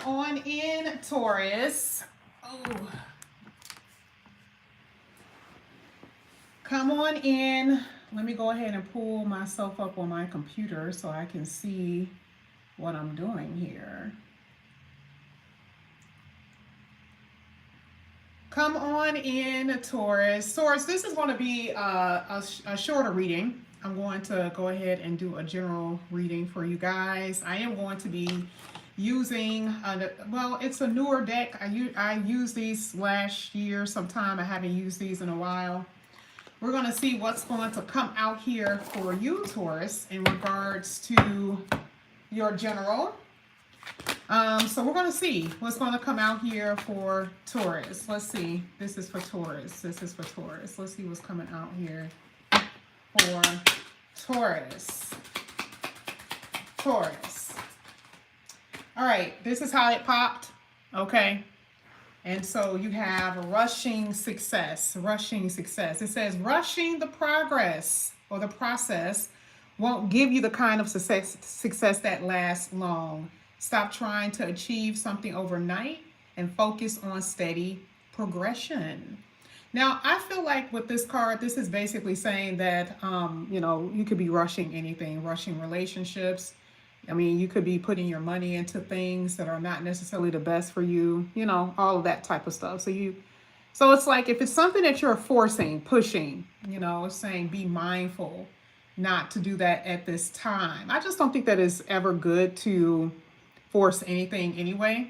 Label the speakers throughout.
Speaker 1: on in, Taurus. Oh. Come on in. Let me go ahead and pull myself up on my computer so I can see what I'm doing here. Come on in, Taurus. Taurus, this is going to be a shorter reading. I'm going to go ahead and do a general reading for you guys. I am going to be using, well, it's a newer deck. I used these last year sometime. I haven't used these in a while. We're going to see what's going to come out here for you, Taurus, in regards to your general. So we're going to see what's going to come out here for Taurus. Let's see. This is for Taurus. This is for Taurus. Let's see what's coming out here for Taurus. Taurus. All right. This is how it popped. Okay. And so you have rushing success. Rushing success. It says rushing the progress or the process won't give you the kind of success that lasts long. Stop trying to achieve something overnight and focus on steady progression. Now, I feel like with this card, this is basically saying that, you could be rushing anything, rushing relationships. I mean, you could be putting your money into things that are not necessarily the best for you, all of that type of stuff. So it's like if it's something that you're forcing, pushing, it's saying be mindful not to do that at this time. I just don't think that is ever good to force anything anyway.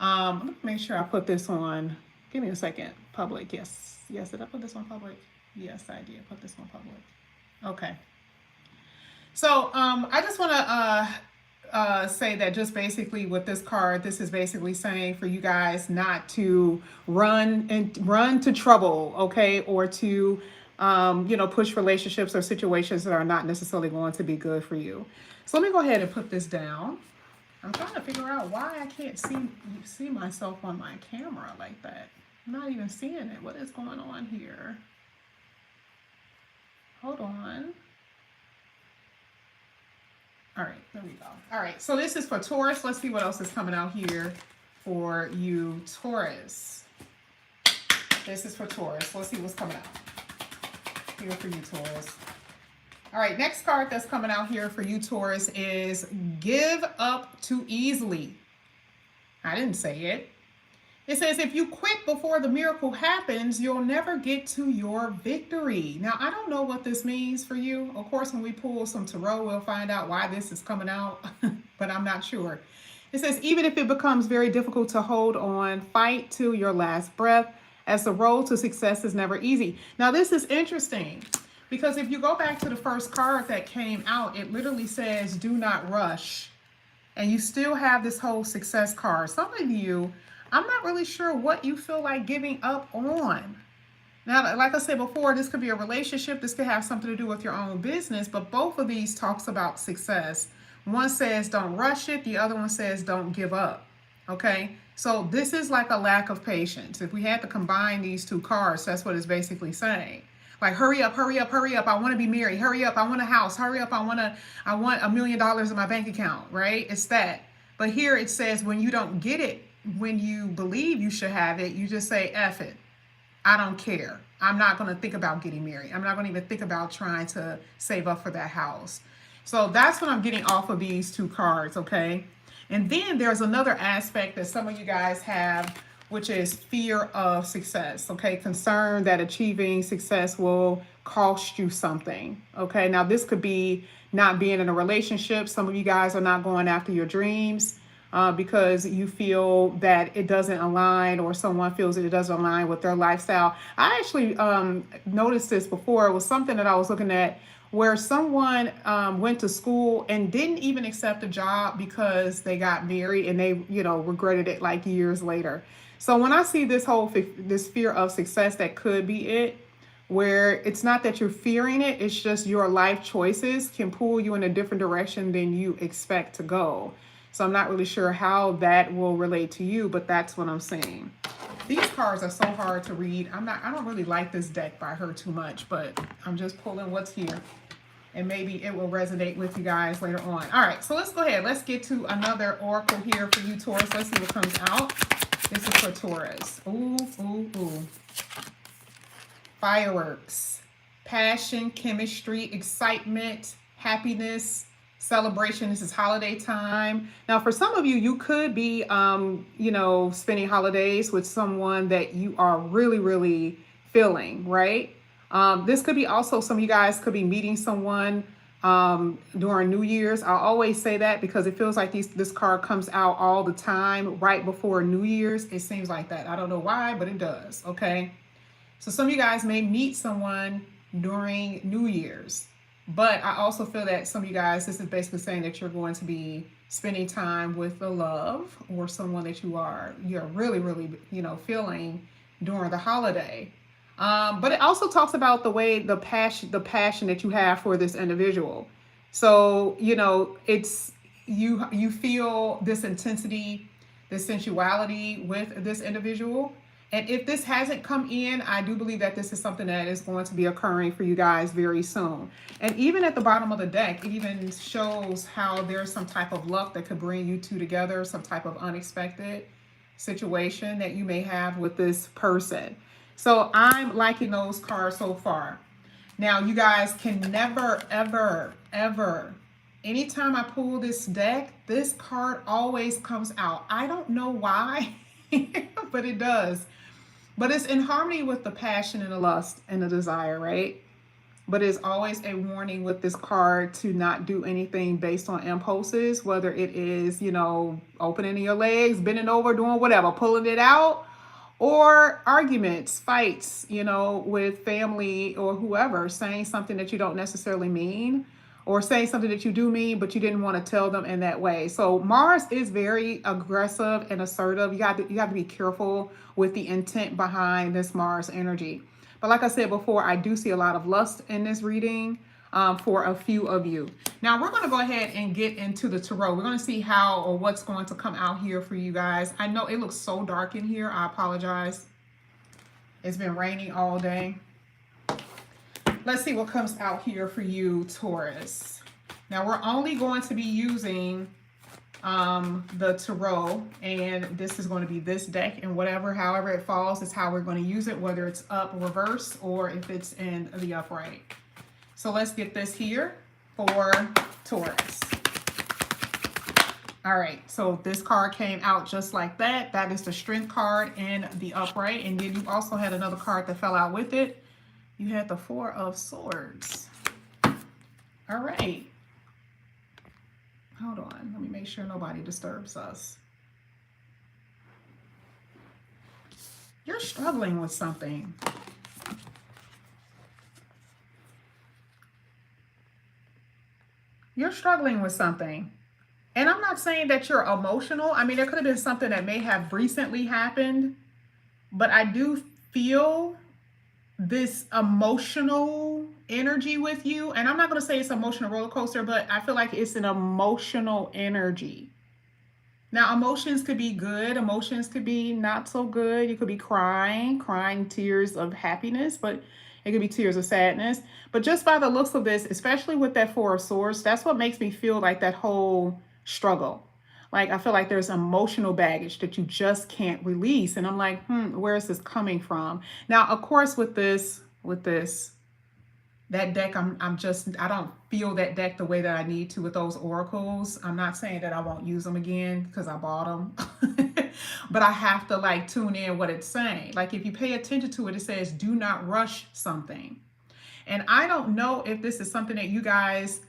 Speaker 1: Let me make sure I put this on. Give me a second. Public. Yes. Did I put this on public? Yes, I did put this on public. Okay. So I just want to say that just basically with this card, this is basically saying for you guys not to run to trouble, okay, or to push relationships or situations that are not necessarily going to be good for you. So let me go ahead and put this down. I'm trying to figure out why I can't see myself on my camera like that. I'm not even seeing it. What is going on here? Hold on. All right, there we go. All right, so this is for Taurus. Let's see what else is coming out here for you, Taurus. This is for Taurus. Let's see what's coming out here for you, Taurus. All right, next card that's coming out here for you, Taurus, is give up too easily. I didn't say it. It says, if you quit before the miracle happens, you'll never get to your victory. Now, I don't know what this means for you. Of course, when we pull some tarot, we'll find out why this is coming out, but I'm not sure. It says, even if it becomes very difficult to hold on, fight to your last breath, as the road to success is never easy. Now, this is interesting. Because if you go back to the first card that came out, it literally says, do not rush. And you still have this whole success card. Some of you, I'm not really sure what you feel like giving up on. Now, like I said before, this could be a relationship. This could have something to do with your own business. But both of these talks about success. One says don't rush it. The other one says don't give up. Okay? So this is like a lack of patience. If we had to combine these two cards, that's what it's basically saying. Like, hurry up, hurry up, hurry up. I want to be married. Hurry up. I want a house. Hurry up. I want $1 million in my bank account, right? It's that. But here it says when you don't get it, when you believe you should have it, you just say, F it. I don't care. I'm not going to think about getting married. I'm not going to even think about trying to save up for that house. So that's what I'm getting off of these two cards, okay? And then there's another aspect that some of you guys have, which is fear of success, okay? Concern that achieving success will cost you something, okay? Now, this could be not being in a relationship. Some of you guys are not going after your dreams because you feel that it doesn't align, or someone feels that it doesn't align with their lifestyle. I actually noticed this before. It was something that I was looking at where someone went to school and didn't even accept a job because they got married and they, regretted it like years later. So when I see this fear of success, that could be it, where it's not that you're fearing it, it's just your life choices can pull you in a different direction than you expect to go. So I'm not really sure how that will relate to you, but that's what I'm saying. These cards are so hard to read. I don't really like this deck by her too much, but I'm just pulling what's here. and maybe it will resonate with you guys later on. All right, so let's go ahead. Let's get to another oracle here for you, Taurus. Let's see what comes out. This is for Taurus. Ooh, ooh, ooh. Fireworks, passion, chemistry, excitement, happiness, celebration. This is holiday time. Now, for some of you, you could be, you know, spending holidays with someone that you are really, really feeling, right? This could be also, some of you guys could be meeting someone during New Year's. I always say that because it feels like this card comes out all the time right before New Year's. It seems like that. I don't know why, but it does. Okay. So some of you guys may meet someone during New Year's, but I also feel that some of you guys, this is basically saying that you're going to be spending time with the love or someone that you're really, really, you know, feeling during the holiday. But it also talks about the passion that you have for this individual. So, you know, it's, you feel this intensity, this sensuality with this individual. And if this hasn't come in, I do believe that this is something that is going to be occurring for you guys very soon. And even at the bottom of the deck, it even shows how there's some type of luck that could bring you two together, some type of unexpected situation that you may have with this person. So I'm liking those cards so far. Now, you guys can never, ever, ever, anytime I pull this deck, this card always comes out. I don't know why, but it does. But it's in harmony with the passion and the lust and the desire, right? But it's always a warning with this card to not do anything based on impulses, whether it is, you know, opening your legs, bending over, doing whatever, pulling it out, or arguments, fights, you know, with family or whoever, saying something that you don't necessarily mean, or saying something that you do mean, but you didn't want to tell them in that way. So Mars is very aggressive and assertive. You have to be careful with the intent behind this Mars energy. But like I said before, I do see a lot of lust in this reading for a few of you. Now we're going to go ahead and get into the tarot. We're going to see how or what's going to come out here for you guys. I know it looks so dark in here. I apologize. It's been raining all day. Let's see what comes out here for you, Taurus. Now, we're only going to be using the tarot, and this is going to be this deck, and however it falls is how we're going to use it, whether it's up, reverse, or if it's in the upright. So let's get this here for Taurus. All right, so this card came out just like that. That is the Strength card in the upright, and then you also had another card that fell out with it. You had the Four of Swords. All right. Hold on. Let me make sure nobody disturbs us. You're struggling with something. You're struggling with something. And I'm not saying that you're emotional. I mean, there could have been something that may have recently happened, but I do feel this emotional energy with you. And I'm not going to say it's an emotional roller coaster, but I feel like it's an emotional energy. Now, emotions could be good. Emotions could be not so good. You could be crying tears of happiness, but it could be tears of sadness. But just by the looks of this, especially with that Four of Swords, that's what makes me feel like that whole struggle. Like, I feel like there's emotional baggage that you just can't release. And I'm like, where is this coming from? Now, of course, with this, that deck, I don't feel that deck the way that I need to with those oracles. I'm not saying that I won't use them again because I bought them. But I have to like tune in what it's saying. Like, if you pay attention to it, it says, do not rush something. And I don't know if this is something that you guys,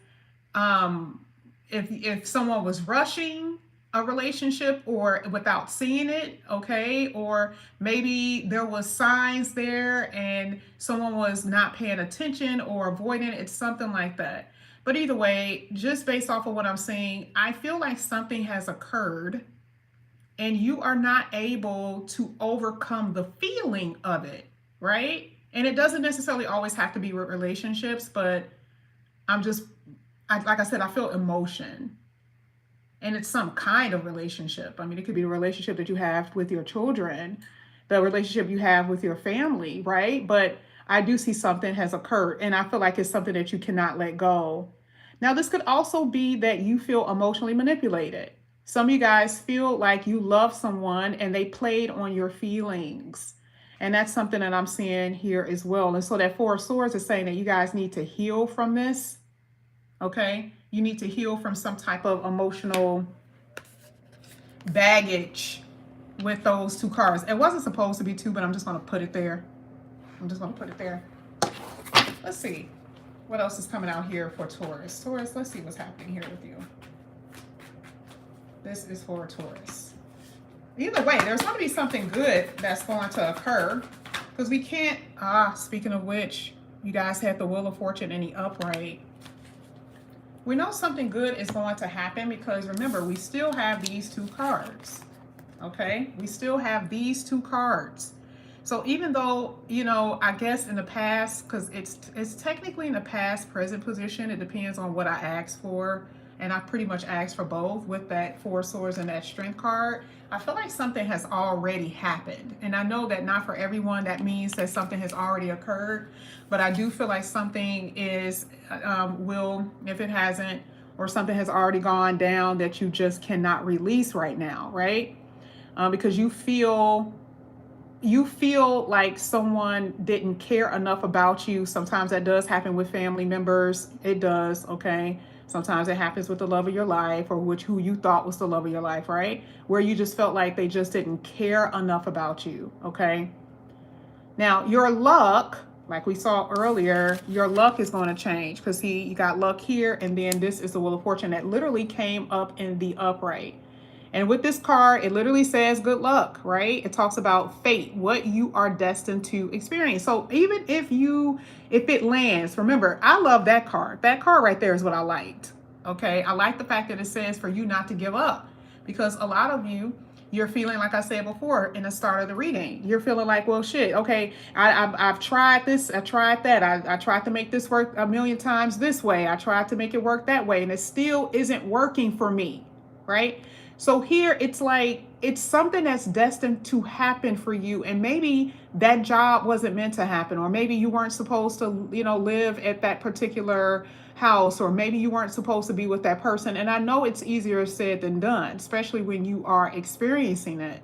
Speaker 1: if someone was rushing a relationship or without seeing it, okay, or maybe there was signs there and someone was not paying attention or avoiding it. It's something like that. But either way, just based off of what I'm seeing, I feel like something has occurred and you are not able to overcome the feeling of it, right? And it doesn't necessarily always have to be with relationships, but like I said, I feel emotion. And it's some kind of relationship. I mean, it could be a relationship that you have with your children, the relationship you have with your family, right? But I do see something has occurred, and I feel like it's something that you cannot let go. Now, this could also be that you feel emotionally manipulated. Some of you guys feel like you love someone and they played on your feelings. And that's something that I'm seeing here as well. And so that Four of Swords is saying that you guys need to heal from this. Okay? You need to heal from some type of emotional baggage with those two cards. It wasn't supposed to be two, but I'm just going to put it there. I'm just going to put it there. Let's see what else is coming out here for Taurus. Taurus, let's see what's happening here with you. This is for Taurus. Either way, there's going to be something good that's going to occur, because we can't, speaking of which, you guys had the Wheel of Fortune in the upright. We know something good is going to happen because remember, we still have these two cards. Okay? We still have these two cards. So even though, you know, I guess in the past, because it's technically in the past present position, it depends on what I asked for. And I pretty much asked for both with that Four of Swords and that Strength card. I feel like something has already happened. And I know that not for everyone that means that something has already occurred. But I do feel like something is, if it hasn't, or something has already gone down that you just cannot release right now, right? Because you feel like someone didn't care enough about you. Sometimes that does happen with family members. It does, okay? Sometimes it happens with the love of your life, or who you thought was the love of your life, right? Where you just felt like they just didn't care enough about you, okay? Now, your luck, like we saw earlier, your luck is going to change because you got luck here, and then this is the Wheel of Fortune that literally came up in the upright. And with this card, it literally says good luck, right? It talks about fate, what you are destined to experience. So even if it lands, remember, I love that card. That card right there is what I liked, okay? I like the fact that it says for you not to give up, because a lot of you're feeling, like I said before in the start of the reading, you're feeling like, well, shit, okay, I've tried this, I tried that, I tried to make this work a million times this way, I tried to make it work that way, and it still isn't working for me, right? So here it's like, it's something that's destined to happen for you. And maybe that job wasn't meant to happen, or maybe you weren't supposed to, live at that particular house, or maybe you weren't supposed to be with that person. And I know it's easier said than done, especially when you are experiencing it.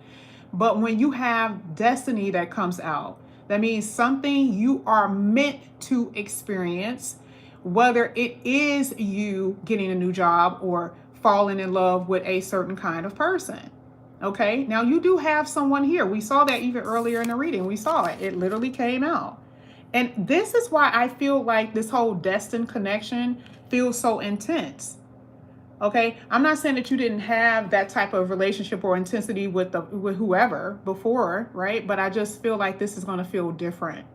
Speaker 1: But when you have destiny that comes out, that means something you are meant to experience, whether it is you getting a new job or falling in love with a certain kind of person. Okay, now you do have someone here. We saw that even earlier in the reading. We saw it. It literally came out. And this is why I feel like this whole destined connection feels so intense. Okay, I'm not saying that you didn't have that type of relationship or intensity with whoever before, right? But I just feel like this is going to feel different.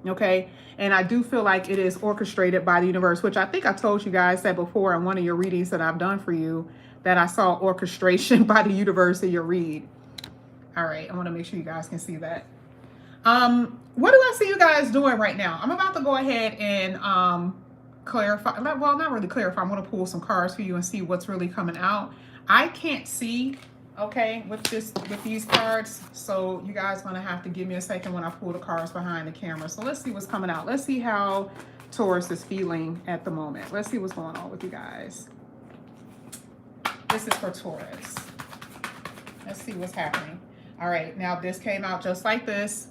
Speaker 1: Okay, and I do feel like it is orchestrated by the universe, which I think I told you guys that before in one of your readings that I've done for you, that I saw orchestration by the universe in your read. All right, I want to make sure you guys can see that. What do I see you guys doing right now? I'm about to go ahead and clarify. Well, not really clarify. I'm going to pull some cards for you and see what's really coming out. I can't see, okay, with these cards, so you guys going to have to give me a second when I pull the cards behind the camera. So let's see what's coming out. Let's see how Taurus is feeling at the moment. Let's see what's going on with you guys. This is for Taurus. Let's see what's happening. All right, now this came out just like this.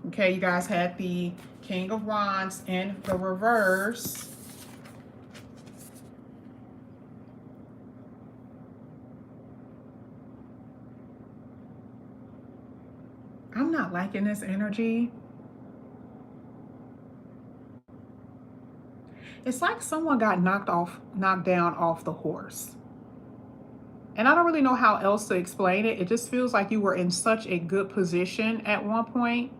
Speaker 1: Okay, you guys had the King of Wands in the reverse. I'm not liking this energy. It's like someone got knocked down off the horse. And I don't really know how else to explain it. It just feels like you were in such a good position at one point.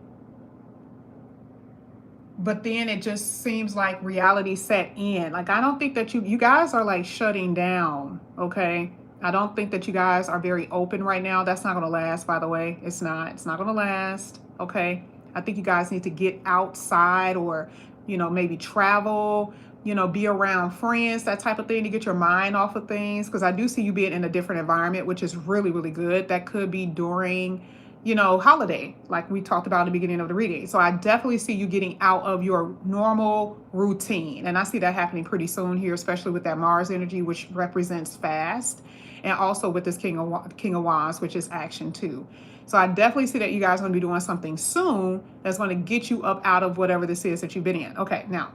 Speaker 1: But then it just seems like reality set in. Like, I don't think that you guys are like shutting down, okay? I don't think that you guys are very open right now. That's not going to last, by the way. It's not going to last, okay? I think you guys need to get outside, or, maybe travel, be around friends, that type of thing, to get your mind off of things. Because I do see you being in a different environment, which is really, really good. That could be during you know, holiday, like we talked about at the beginning of the reading. So I definitely see you getting out of your normal routine. And I see that happening pretty soon here, especially with that Mars energy, which represents fast. And also with this King of Wands, which is action too. So I definitely see that you guys are going to be doing something soon that's going to get you up out of whatever this is that you've been in. Okay, now,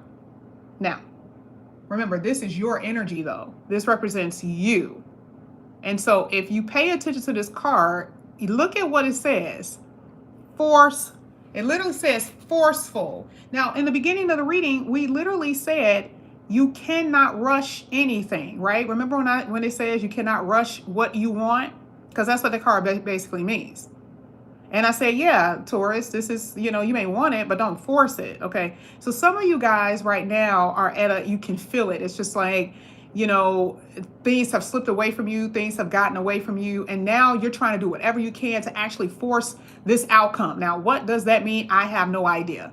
Speaker 1: remember, this is your energy though. This represents you. And so if you pay attention to this card, you look at what it says. Force. It literally says forceful. Now, in the beginning of the reading, we literally said you cannot rush anything, right? Remember when it says you cannot rush what you want? Because that's what the card basically means. And I say, yeah, Taurus, this is, you know, you may want it, but don't force it. Okay. So some of you guys right now are you can feel it. It's just like, you know, things have slipped away from you. Things have gotten away from you. And now you're trying to do whatever you can to actually force this outcome. Now, what does that mean? I have no idea.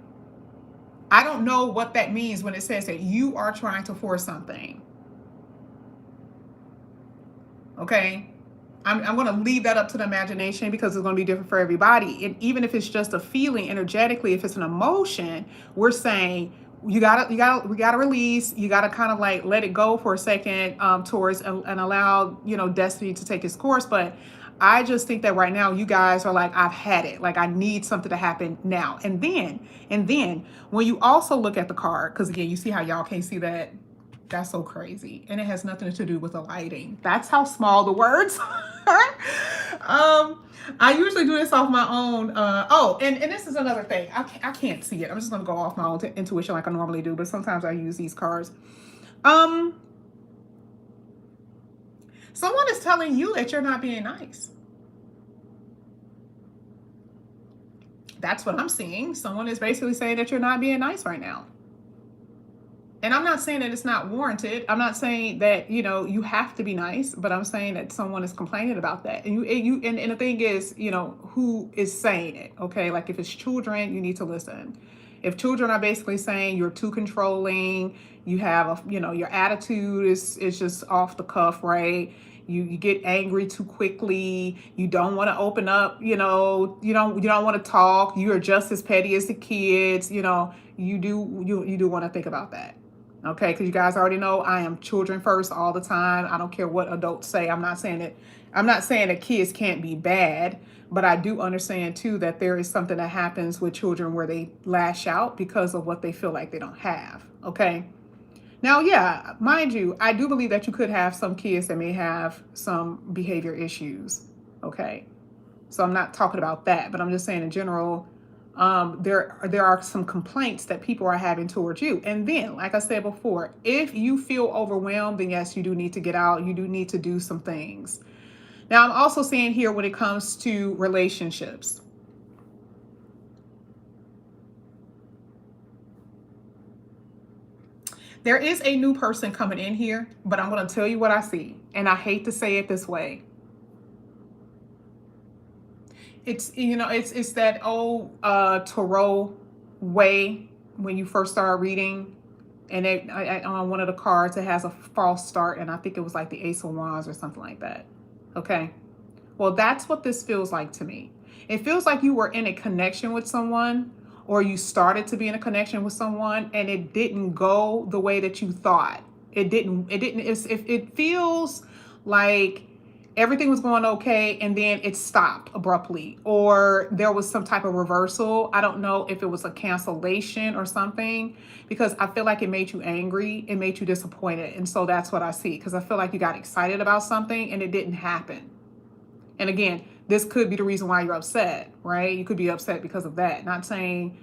Speaker 1: I don't know what that means when it says that you are trying to force something. Okay. I'm going to leave that up to the imagination because it's going to be different for everybody. And even if it's just a feeling energetically, if it's an emotion, we're saying we gotta release. You gotta kind of like let it go for a second, Taurus, and allow, you know, destiny to take its course. But I just think that right now you guys are like, I've had it. Like I need something to happen now. And then when you also look at the card, because again, you see how y'all can't see that. That's so crazy. And it has nothing to do with the lighting. That's how small the words are. I usually do this off my own. And this is another thing. I can't see it. I'm just going to go off my own intuition like I normally do. But sometimes I use these cards. Someone is telling you that you're not being nice. That's what I'm seeing. Someone is basically saying that you're not being nice right now. And I'm not saying that it's not warranted. I'm not saying that, you know, you have to be nice, but I'm saying that someone is complaining about that. And and the thing is, you know, who is saying it? Okay. Like if it's children, you need to listen. If children are basically saying you're too controlling, you have your attitude is just off the cuff, right? You get angry too quickly. You don't want to open up, you don't want to talk. You are just as petty as the kids, you do want to think about that. Okay, because you guys already know I am children first all the time. I don't care what adults say. I'm not saying that kids can't be bad, but I do understand too that there is something that happens with children where they lash out because of what they feel like they don't have. Okay. Now, yeah, mind you, I do believe that you could have some kids that may have some behavior issues. Okay. So I'm not talking about that, but I'm just saying in general, there are some complaints that people are having towards you. And then, like I said before, if you feel overwhelmed, then yes, you do need to get out. You do need to do some things. Now, I'm also seeing here when it comes to relationships. There is a new person coming in here, but I'm going to tell you what I see. And I hate to say it this way. It's that old tarot way when you first start reading, and on one of the cards it has a false start, and I think it was like the Ace of Wands or something like that. Okay, well, that's what this feels like to me. It feels like you were in a connection with someone, or you started to be in a connection with someone, and it didn't go the way that you thought. It feels like everything was going okay, and then it stopped abruptly, or there was some type of reversal. I don't know if it was a cancellation or something, because I feel like it made you angry. It made you disappointed. And so that's what I see, because I feel like you got excited about something and it didn't happen. And again, this could be the reason why you're upset, right? You could be upset because of that. Not saying,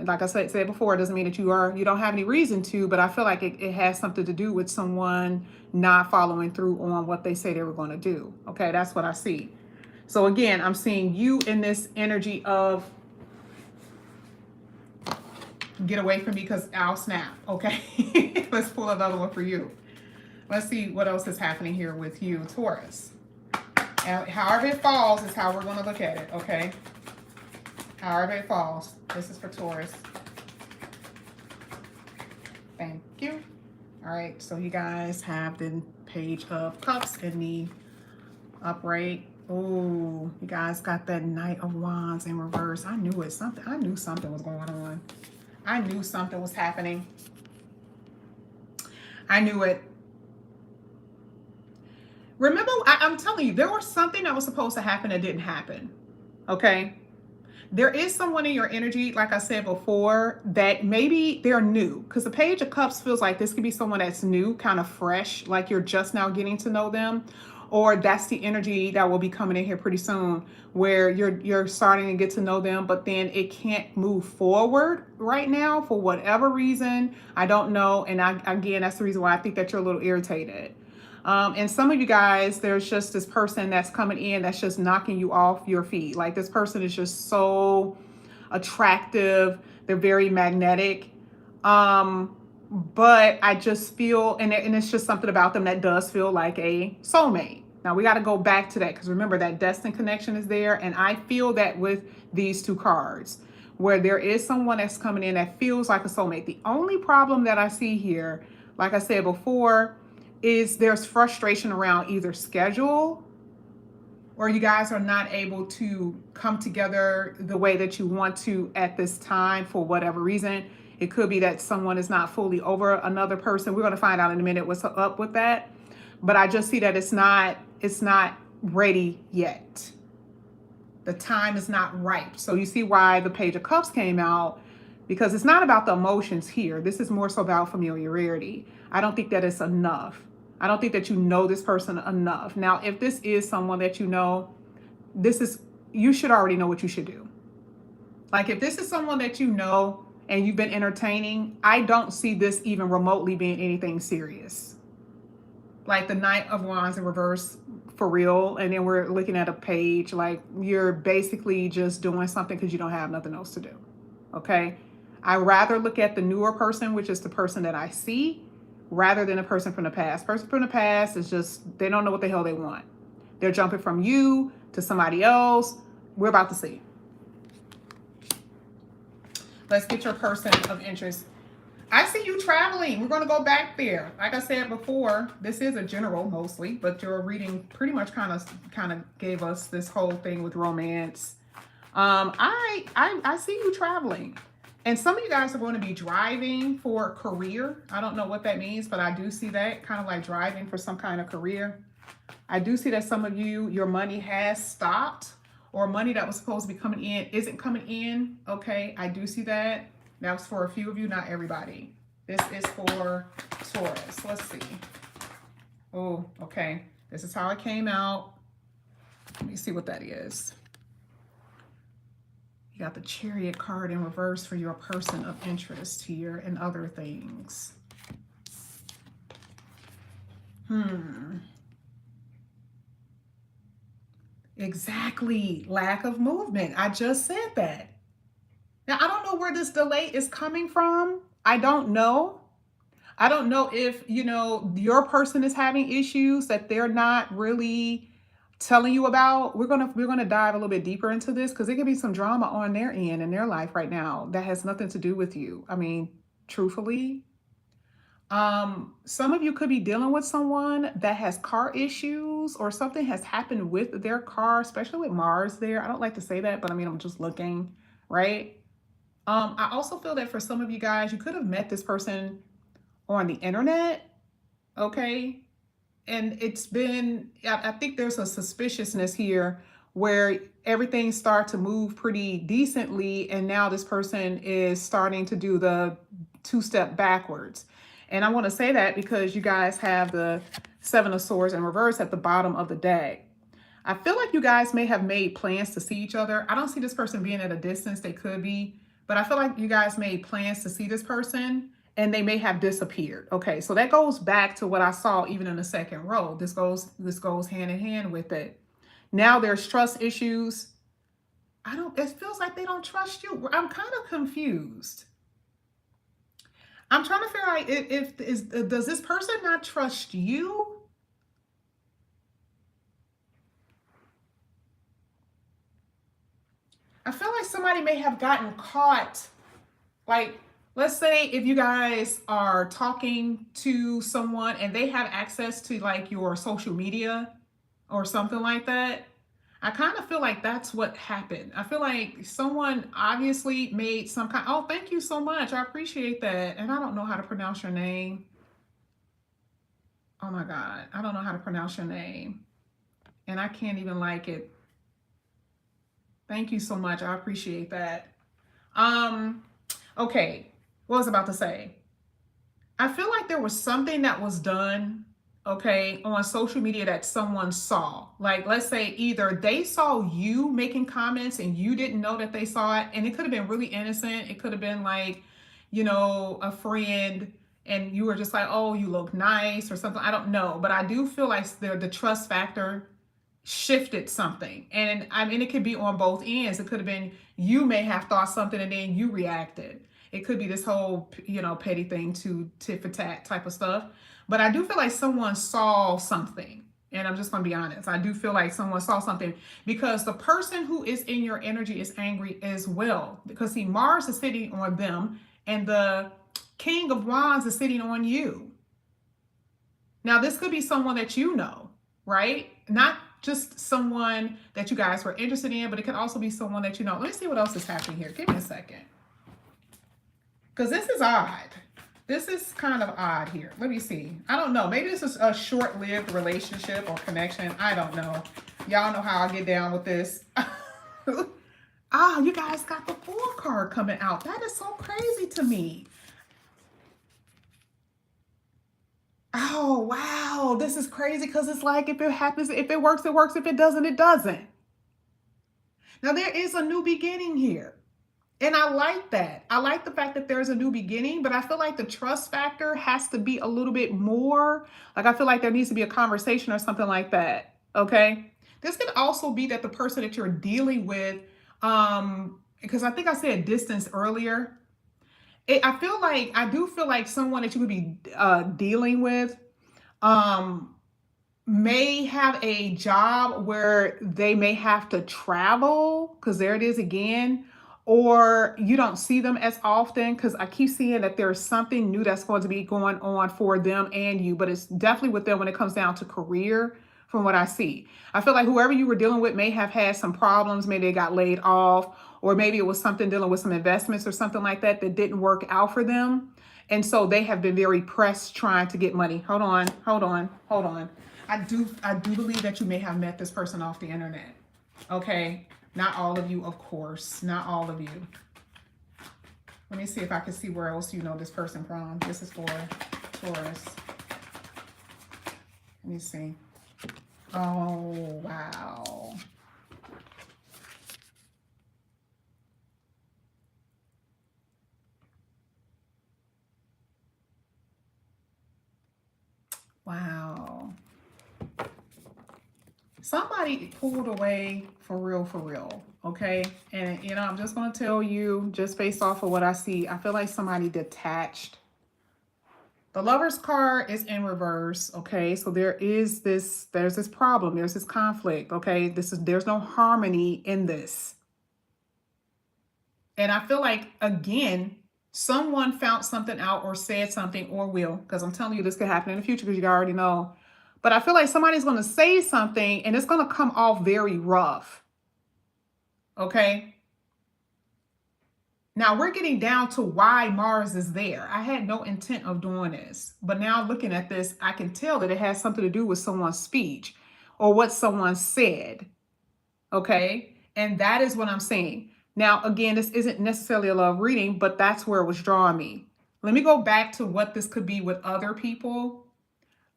Speaker 1: like I said before, it doesn't mean that you don't have any reason to, but I feel like it has something to do with someone not following through on what they say they were going to do. Okay, that's what I see. So again, I'm seeing you in this energy of get away from me because I'll snap. Okay, let's pull another one for you. Let's see what else is happening here with you, Taurus. And however it falls is how we're going to look at it. Okay, however it falls. This is for Taurus. Thank you. All right, so you guys have the Page of Cups in the upright Oh, you guys got that Knight of Wands in reverse. I knew it. I knew something was going on. I knew something was happening. I knew it. Remember, I'm telling you, there was something that was supposed to happen that didn't happen. Okay? There is someone in your energy, like I said before, that maybe they're new. Because the Page of Cups feels like this could be someone that's new, kind of fresh, like you're just now getting to know them. Or that's the energy that will be coming in here pretty soon, where you're starting to get to know them, but then it can't move forward right now for whatever reason. I don't know. And again, that's the reason why I think that you're a little irritated. And some of you guys, there's just this person that's coming in that's just knocking you off your feet. Like this person is just so attractive. They're very magnetic. But I just feel, and it's just something about them that does feel like a soulmate. Now we got to go back to that because remember that destined connection is there. And I feel that with these two cards, where there is someone that's coming in that feels like a soulmate. The only problem that I see here, like I said before, is there's frustration around either schedule or you guys are not able to come together the way that you want to at this time for whatever reason. It could be that someone is not fully over another person. We're going to find out in a minute what's up with that. But I just see that it's not ready yet. The time is not ripe. So you see why the Page of Cups came out, because it's not about the emotions here. This is more so about familiarity. I don't think that it's enough. I don't think that you know this person enough. Now, if this is someone that you know, you should already know what you should do. Like if this is someone that you know and you've been entertaining, I don't see this even remotely being anything serious. Like the Knight of Wands in reverse for real. And then we're looking at a page like you're basically just doing something because you don't have nothing else to do. Okay. I rather look at the newer person, which is the person that I see, rather than a person from the past. Person from the past is just, they don't know what the hell they want. They're jumping from you to somebody else. We're about to see. Let's get your person of interest. I see you traveling. We're going to go back there. Like I said before, this is a general mostly, but your reading pretty much kind of gave us this whole thing with romance. I see you traveling. And some of you guys are going to be driving for career. I don't know what that means, but I do see that kind of like driving for some kind of career. I do see that some of you, your money has stopped, or money that was supposed to be coming in isn't coming in. Okay, I do see that. That's for a few of you, not everybody. This is for Taurus. Let's see. Oh, okay. This is how it came out. Let me see what that is. You got the Chariot card in reverse for your person of interest here and other things. Exactly. Lack of movement. I just said that. Now, I don't know where this delay is coming from. I don't know. I don't know if, your person is having issues that they're not really telling you about. We're gonna dive a little bit deeper into this because there could be some drama on their end in their life right now that has nothing to do with you. I mean, truthfully, some of you could be dealing with someone that has car issues or something has happened with their car, especially with Mars there. I don't like to say that, but I mean, I'm just looking, right? I also feel that for some of you guys, you could have met this person on the internet, okay? And it's been, I think there's a suspiciousness here where everything started to move pretty decently, and now this person is starting to do the two-step backwards. And I want to say that because you guys have the Seven of Swords in reverse at the bottom of the deck. I feel like you guys may have made plans to see each other. I don't see this person being at a distance. They could be. But I feel like you guys made plans to see this person and they may have disappeared. Okay, so that goes back to what I saw even in the second row. This goes hand in hand with it. Now there's trust issues. It feels like they don't trust you. I'm kind of confused. I'm trying to figure out does this person not trust you? I feel like somebody may have gotten caught. Like, let's say if you guys are talking to someone and they have access to like your social media or something like that. I kind of feel like that's what happened. I feel like someone obviously made some kind. Oh, thank you so much. I appreciate that. And I don't know how to pronounce your name. Oh my God. I don't know how to pronounce your name. And I can't even like it. Thank you so much. I appreciate that. Um, okay. What was I about to say? I feel like there was something that was done, okay, on social media that someone saw. Like, let's say either they saw you making comments and you didn't know that they saw it, and it could have been really innocent. It could have been like, a friend, and you were just like, oh, you look nice or something. I don't know. But I do feel like the trust factor shifted something. And I mean, it could be on both ends. It could have been you may have thought something and then you reacted. It could be this whole, petty thing to tit for tat type of stuff. But I do feel like someone saw something. And I'm just going to be honest. I do feel like someone saw something because the person who is in your energy is angry as well. Because see, Mars is sitting on them and the King of Wands is sitting on you. Now, this could be someone that you know, right? Not just someone that you guys were interested in, but it could also be someone that you know. Let me see what else is happening here. Give me a second. Because this is odd. This is kind of odd here. Let me see. I don't know. Maybe this is a short-lived relationship or connection. I don't know. Y'all know how I get down with this. You guys got the Fool card coming out. That is so crazy to me. Oh, wow. This is crazy because it's like if it happens, if it works, it works. If it doesn't, it doesn't. Now, there is a new beginning here. And I like that. I like the fact that there's a new beginning, but I feel like the trust factor has to be a little bit more. Like, I feel like there needs to be a conversation or something like that. Okay. This could also be that the person that you're dealing with, because I think I said distance earlier. I do feel like someone that you could be dealing with may have a job where they may have to travel, because there it is again, or you don't see them as often, because I keep seeing that there's something new that's going to be going on for them and you, but it's definitely with them when it comes down to career. From what I see, I feel like whoever you were dealing with may have had some problems. Maybe they got laid off, or maybe it was something dealing with some investments or something like that that didn't work out for them. And so they have been very pressed trying to get money. Hold on. I do believe that you may have met this person off the internet. Okay. Not all of you, of course. Not all of you. Let me see if I can see where else you know this person from. This is for Taurus. Let me see. Oh, wow. Wow. Somebody pulled away for real, okay? And, I'm just going to tell you, just based off of what I see, I feel like somebody detached. The Lover's card is in reverse, okay? So there's this problem, there's this conflict, okay? There's no harmony in this. And I feel like, again, someone found something out or said something or will, because I'm telling you this could happen in the future because you already know. But I feel like somebody's going to say something and it's going to come off very rough, okay? Now we're getting down to why Mars is there. I had no intent of doing this, but now looking at this, I can tell that it has something to do with someone's speech or what someone said. Okay. And that is what I'm saying. Now, again, this isn't necessarily a love reading, but that's where it was drawing me. Let me go back to what this could be with other people.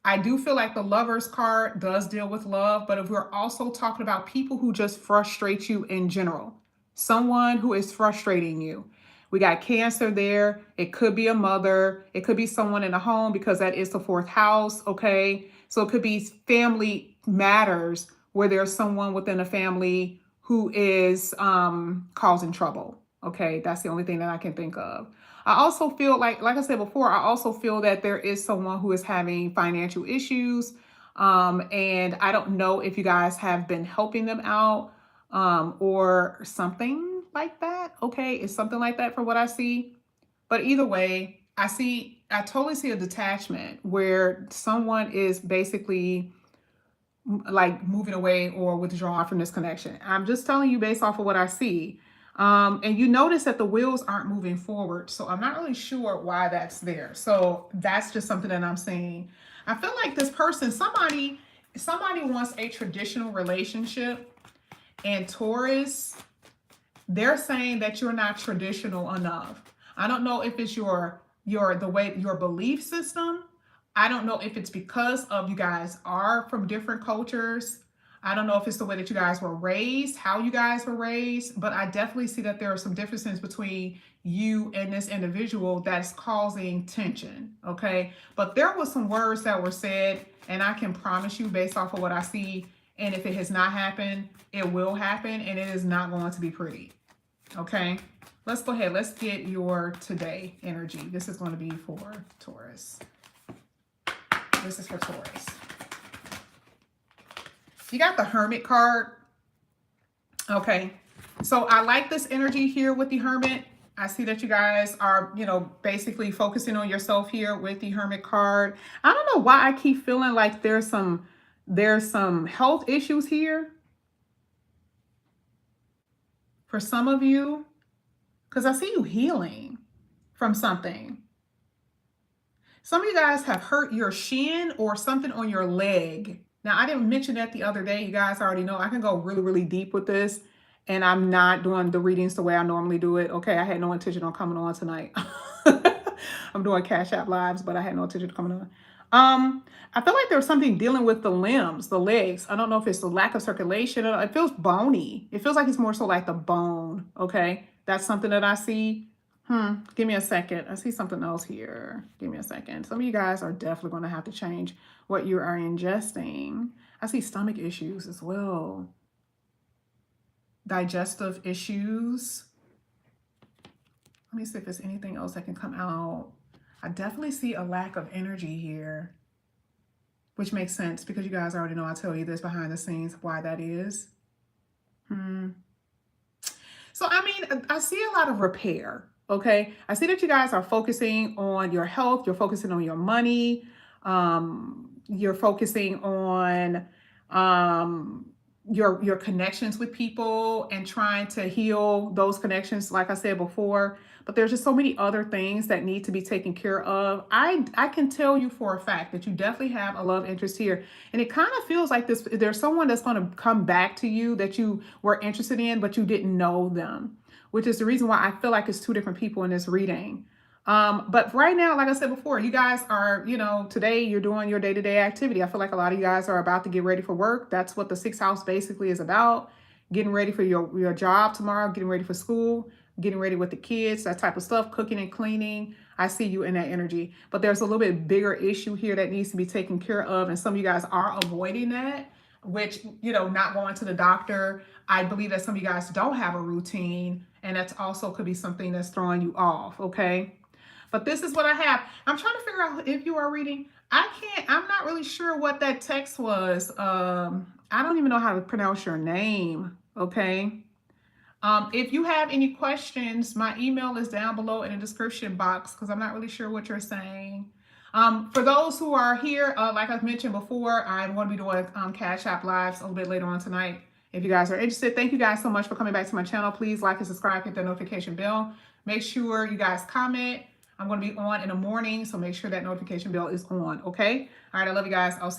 Speaker 1: I do feel like the Lover's card does deal with love, but if we're also talking about people who just frustrate you in general, someone who is frustrating you. We got Cancer there. It could be a mother. It could be someone in a home because that is the fourth house, okay? So it could be family matters where there's someone within a family who is causing trouble, okay? That's the only thing that I can think of. I also feel like I said before, I also feel that there is someone who is having financial issues. And I don't know if you guys have been helping them out or something like that. Okay, it's something like that for what I see. But either way, I totally see a detachment where someone is basically like moving away or withdrawing from this connection. I'm just telling you based off of what I see. And you notice that the wheels aren't moving forward. So I'm not really sure why that's there. So that's just something that I'm seeing. I feel like this person, somebody wants a traditional relationship, and Taurus, they're saying that you're not traditional enough. I don't know if it's your belief system. I don't know if it's because of you guys are from different cultures. I don't know if it's the way that you guys were raised, how you guys were raised, but I definitely see that there are some differences between you and this individual that's causing tension, okay? But there was some words that were said, and I can promise you based off of what I see, and if it has not happened, it will happen, and it is not going to be pretty, okay? Let's go ahead. Let's get your today energy. This is going to be for Taurus. This is for Taurus. You got the Hermit card. Okay. So I like this energy here with the Hermit. I see that you guys are, basically focusing on yourself here with the Hermit card. I don't know why I keep feeling like there's some health issues here for some of you, because I see you healing from something. Some of you guys have hurt your shin or something on your leg. Now, I didn't mention that the other day. You guys already know I can go really, really deep with this, and I'm not doing the readings the way I normally do it. Okay, I had no intention on coming on tonight. I'm doing Cash App Lives, but I had no intention of coming on. I feel like there's something dealing with the limbs, the legs. I don't know if it's the lack of circulation. It feels bony. It feels like it's more so like the bone. Okay, that's something that I see. Give me a second. I see something else here. Give me a second. Some of you guys are definitely going to have to change what you are ingesting. I see stomach issues as well. Digestive issues. Let me see if there's anything else that can come out. I definitely see a lack of energy here, which makes sense because you guys already know I tell you this behind the scenes why that is. So, I mean, I see a lot of repair. Okay, I see that you guys are focusing on your health. You're focusing on your money. You're focusing on your connections with people and trying to heal those connections, like I said before. But there's just so many other things that need to be taken care of. I can tell you for a fact that you definitely have a love interest here. And it kind of feels like there's someone that's going to come back to you that you were interested in, but you didn't know them, which is the reason why I feel like it's two different people in this reading. But right now, like I said before, you guys are, today you're doing your day-to-day activity. I feel like a lot of you guys are about to get ready for work. That's what the 6th house basically is about. Getting ready for your job tomorrow, getting ready for school, getting ready with the kids, that type of stuff, cooking and cleaning. I see you in that energy. But there's a little bit bigger issue here that needs to be taken care of. And some of you guys are avoiding that, which, not going to the doctor. I believe that some of you guys don't have a routine. And that's also could be something that's throwing you off, okay? But this is what I have. I'm trying to figure out if you are reading. I'm not really sure what that text was. I don't even know how to pronounce your name, okay? If you have any questions, my email is down below in the description box because I'm not really sure what you're saying. For those who are here, like I've mentioned before, I'm going to be doing Cash App Lives a little bit later on tonight. If you guys are interested, thank you guys so much for coming back to my channel. Please like and subscribe, hit the notification bell. Make sure you guys comment. I'm going to be on in the morning, so make sure that notification bell is on, okay? All right, I love you guys. I'll see you.